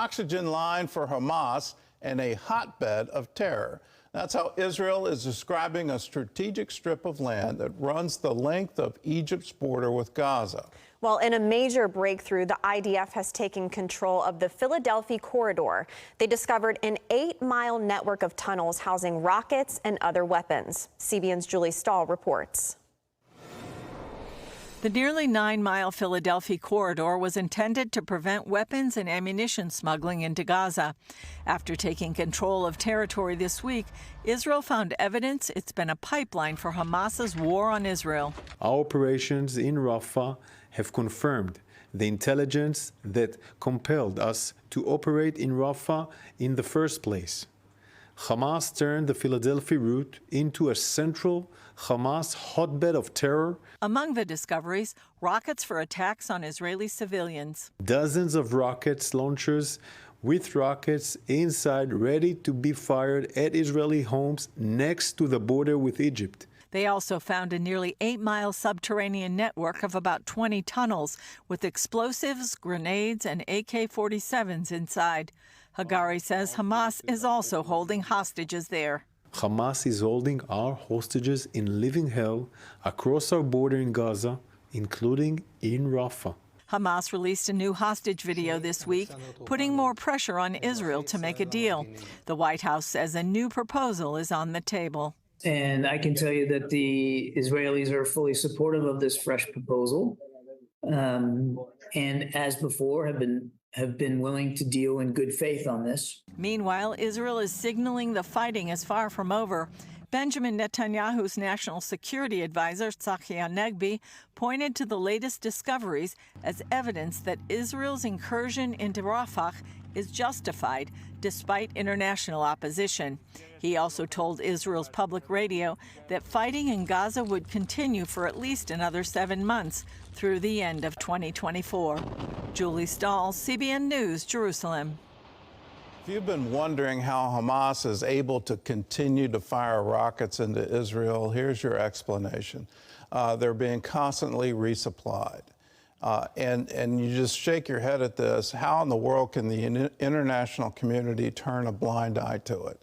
oxygen line for Hamas and a hotbed of terror. That's how Israel is describing a strategic strip of land that runs the length of Egypt's border with Gaza. Well, in a major breakthrough, the IDF has taken control of the Philadelphi Corridor. They discovered an 8-mile network of tunnels housing rockets and other weapons. CBN's Julie Stahl reports. The nearly 9-mile Philadelphi corridor was intended to prevent weapons and ammunition smuggling into Gaza. After taking control of territory this week, Israel found evidence it's been a pipeline for Hamas's war on Israel. Our operations in Rafah have confirmed the intelligence that compelled us to operate in Rafah in the first place. Hamas turned the Philadelphia route into a central Hamas hotbed of terror. Among the discoveries, rockets for attacks on Israeli civilians. Dozens of rocket launchers with rockets inside ready to be fired at Israeli homes next to the border with Egypt. They also found a nearly 8-mile subterranean network of about 20 tunnels with explosives, grenades, and AK-47s inside. Hagari says Hamas is also holding hostages there. Hamas is holding our hostages in living hell across our border in Gaza, including in Rafah. Hamas released a new hostage video this week, putting more pressure on Israel to make a deal. The White House says a new proposal is on the table. And I can tell you that the Israelis are fully supportive of this fresh proposal, and as before have been willing to deal in good faith on this. Meanwhile, Israel is signaling the fighting is far from over. Benjamin Netanyahu's national security advisor, Tzachi Hanegbi, pointed to the latest discoveries as evidence that Israel's incursion into Rafah is justified despite international opposition. He also told Israel's public radio that fighting in Gaza would continue for at least another 7 months through the end of 2024. Julie Stahl, CBN News, Jerusalem. If you've been wondering how Hamas is able to continue to fire rockets into Israel, here's your explanation. They're being constantly resupplied. And you just shake your head at this. How in the world can the international community turn a blind eye to it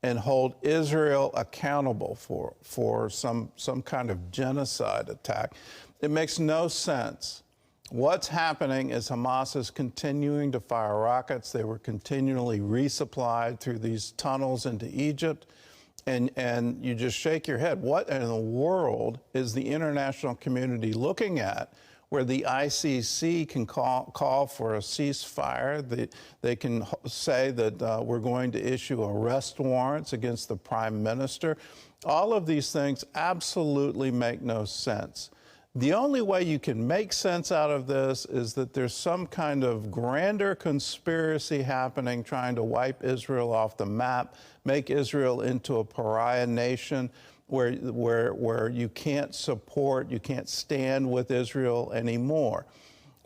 and hold Israel accountable for some kind of genocide attack? It makes no sense. What's happening is Hamas is continuing to fire rockets. They were continually resupplied through these tunnels into Egypt. And you just shake your head. What in the world is the international community looking at where the ICC can call for a ceasefire? They can say that we're going to issue arrest warrants against the prime minister. All of these things absolutely make no sense. The only way you can make sense out of this is that there's some kind of grander conspiracy happening trying to wipe Israel off the map, make Israel into a pariah nation where you can't stand with Israel anymore.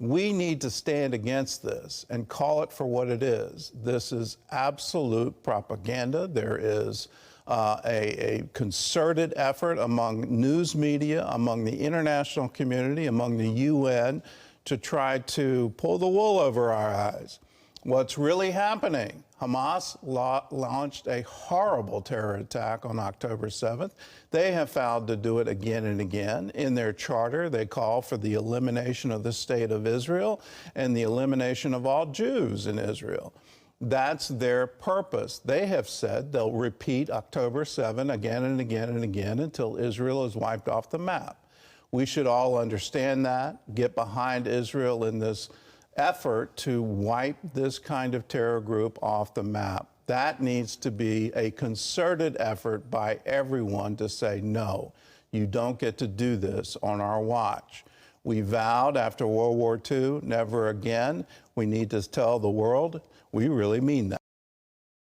We need to stand against this and call it for what it is. This is absolute propaganda. There is a concerted effort among news media, among the international community, among the UN to try to pull the wool over our eyes. What's really happening? Hamas launched a horrible terror attack on October 7th. They have vowed to do it again and again. In their charter, they call for the elimination of the state of Israel and the elimination of all Jews in Israel. That's their purpose. They have said they'll repeat October 7 again and again and again until Israel is wiped off the map. We should all understand that, get behind Israel in this effort to wipe this kind of terror group off the map. That needs to be a concerted effort by everyone to say, no, you don't get to do this on our watch. We vowed after World War II, never again. We need to tell the world we really mean that.